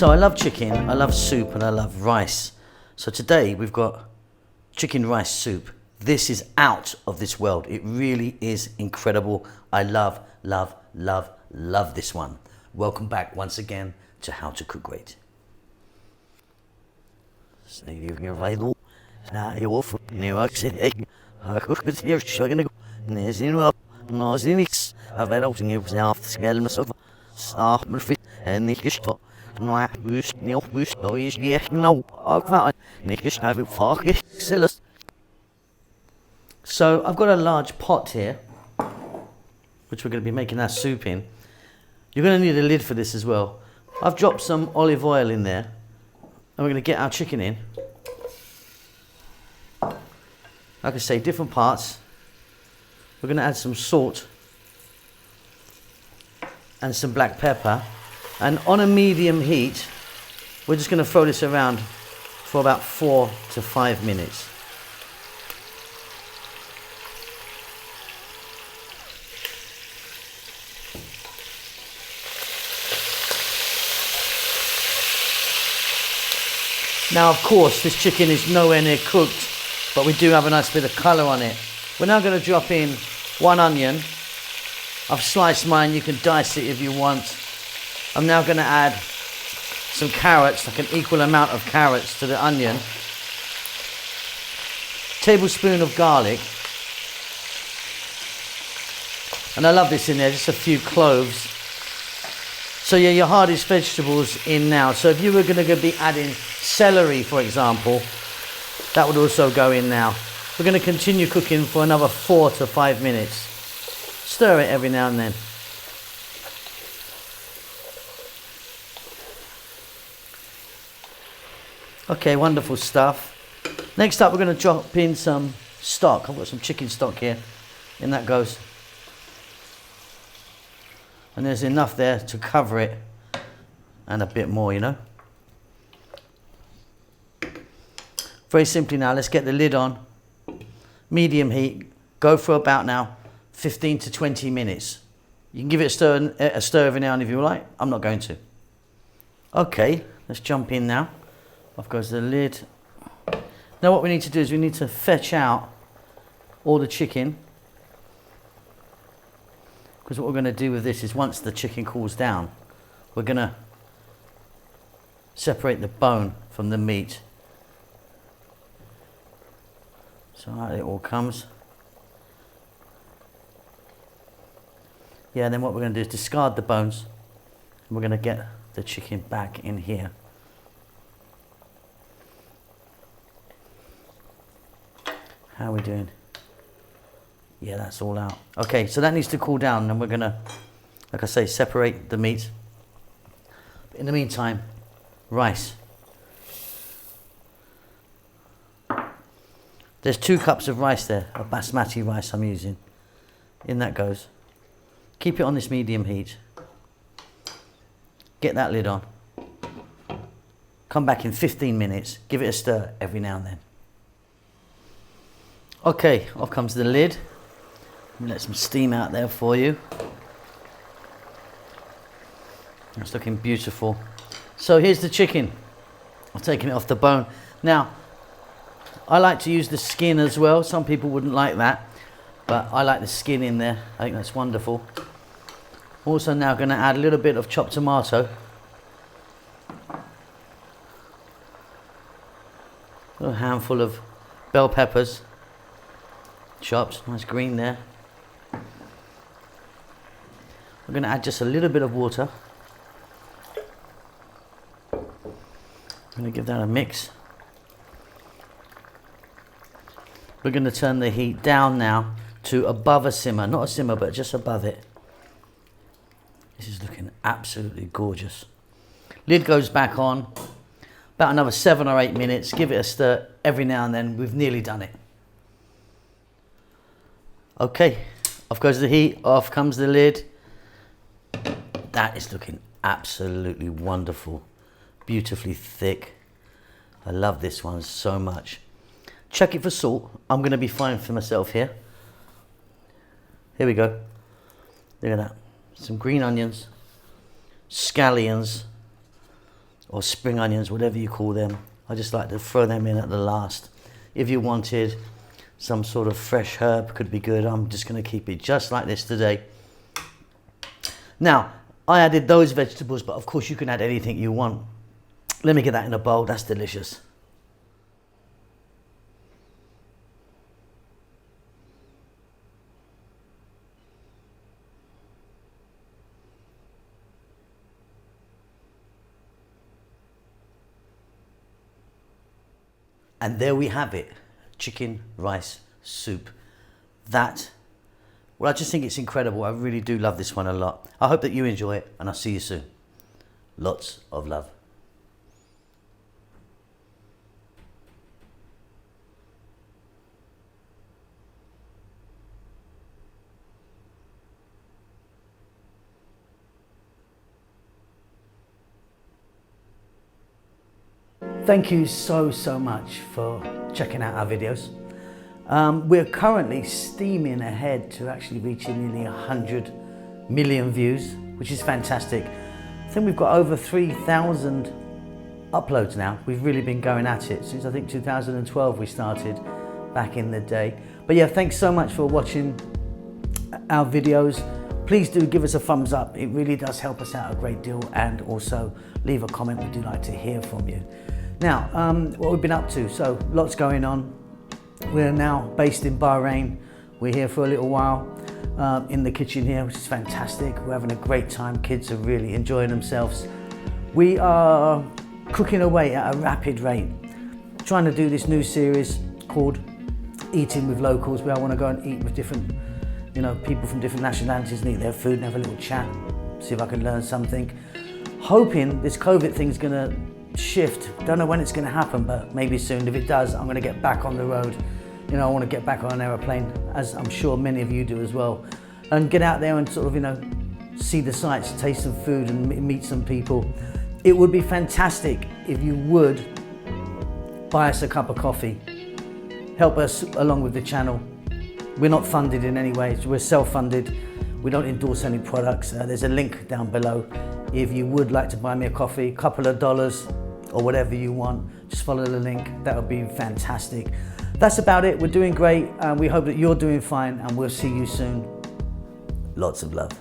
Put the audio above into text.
So I love chicken, I love soup, and I love rice. So today we've got chicken rice soup. This is out of this world. It really is incredible. I love, love, love, love this one. Welcome back once again to How to Cook Great. So I've got a large pot here, which we're going to be making our soup in. You're going to need a lid for this as well. I've dropped some olive oil in there, and we're going to get our chicken in. Like I say, different parts. We're going to add some salt and some black pepper, and on a medium heat we're just going to throw this around for about 4 to 5 minutes. Now of course this chicken is nowhere near cooked, but we do have a nice bit of colour on it. We're now going to drop in 1 onion. I've sliced mine, you can dice it if you want. I'm now going to add some carrots, like an equal amount of carrots to the onion. Tablespoon of garlic. And I love this in there, just a few cloves. So yeah, your hardest vegetables in now. So if you were going to be adding celery, for example, that would also go in now. We're going to continue cooking for another 4 to 5 minutes. Stir it every now and then. Okay, wonderful stuff. Next up, we're going to drop in some stock. I've got some chicken stock here. In that goes. And there's enough there to cover it. And a bit more, you know. Very simply now, let's get the lid on. Medium heat. Go for about now 15 to 20 minutes. You can give it a stir every now and then if you like. I'm not going to. Okay, let's jump in now. Off goes the lid. Now what we need to do is we need to fetch out all the chicken. Because what we're going to do with this is once the chicken cools down, we're going to separate the bone from the meat. So out it all comes. Yeah, and then what we're going to do is discard the bones. And we're going to get the chicken back in here. How are we doing? Yeah, that's all out. Okay, so that needs to cool down, and we're going to, like I say, separate the meat. But in the meantime, rice. There's 2 cups of rice there, of basmati rice I'm using. In that goes. Keep it on this medium heat. Get that lid on. Come back in 15 minutes. Give it a stir every now and then. Okay, off comes the lid. Let me let some steam out there for you. It's looking beautiful. So here's the chicken. I've taken it off the bone. Now, I like to use the skin as well. Some people wouldn't like that, but I like the skin in there. I think that's wonderful. Also now going to add a little bit of chopped tomato. A little handful of bell peppers. Chopped, nice green there. We're going to add just a little bit of water. I'm going to give that a mix. We're going to turn the heat down now to above a simmer. Not a simmer, but just above it. This is looking absolutely gorgeous. Lid goes back on. About another 7 or 8 minutes. Give it a stir every now and then. We've nearly done it. Okay, off goes the heat, off comes the lid. That is looking absolutely wonderful. Beautifully thick. I love this one so much. Check it for salt. I'm going to be fine for myself here. Here we go. Look at that. Some green onions, scallions, or spring onions, whatever you call them. I just like to throw them in at the last. If you wanted some sort of fresh herb, could be good. I'm just going to keep it just like this today. Now, I added those vegetables, but of course you can add anything you want. Let me get that in a bowl. That's delicious. And there we have it, chicken rice soup. Well, I just think it's incredible. I really do love this one a lot. I hope that you enjoy it, and I'll see you soon. Lots of love. Thank you so much for checking out our videos. We're currently steaming ahead to actually reaching nearly 100 million views, which is fantastic. I think we've got over 3,000 uploads now. We've really been going at it since I think 2012 we started back in the day. But yeah, thanks so much for watching our videos. Please do give us a thumbs up. It really does help us out a great deal, and also leave a comment. We do like to hear from you. Now, what we've been up to, so lots going on. We're now based in Bahrain. We're here for a little while in the kitchen here, which is fantastic. We're having a great time. Kids are really enjoying themselves. We are cooking away at a rapid rate, trying to do this new series called Eating with Locals, where I want to go and eat with different, people from different nationalities and eat their food and have a little chat, see if I can learn something. Hoping this COVID thing's gonna shift. Don't know when it's going to happen, but maybe soon. If it does, I'm going to get back on the road. I want to get back on an aeroplane, as I'm sure many of you do as well, and get out there and sort of, see the sights, taste some food and meet some people. It would be fantastic if you would buy us a cup of coffee. Help us along with the channel. We're not funded in any way. We're self-funded. We don't endorse any products. There's a link down below. If you would like to buy me a coffee, a couple of dollars or whatever you want, just follow the link. That would be fantastic. That's about it. We're doing great, and we hope that you're doing fine, and we'll see you soon. Lots of love.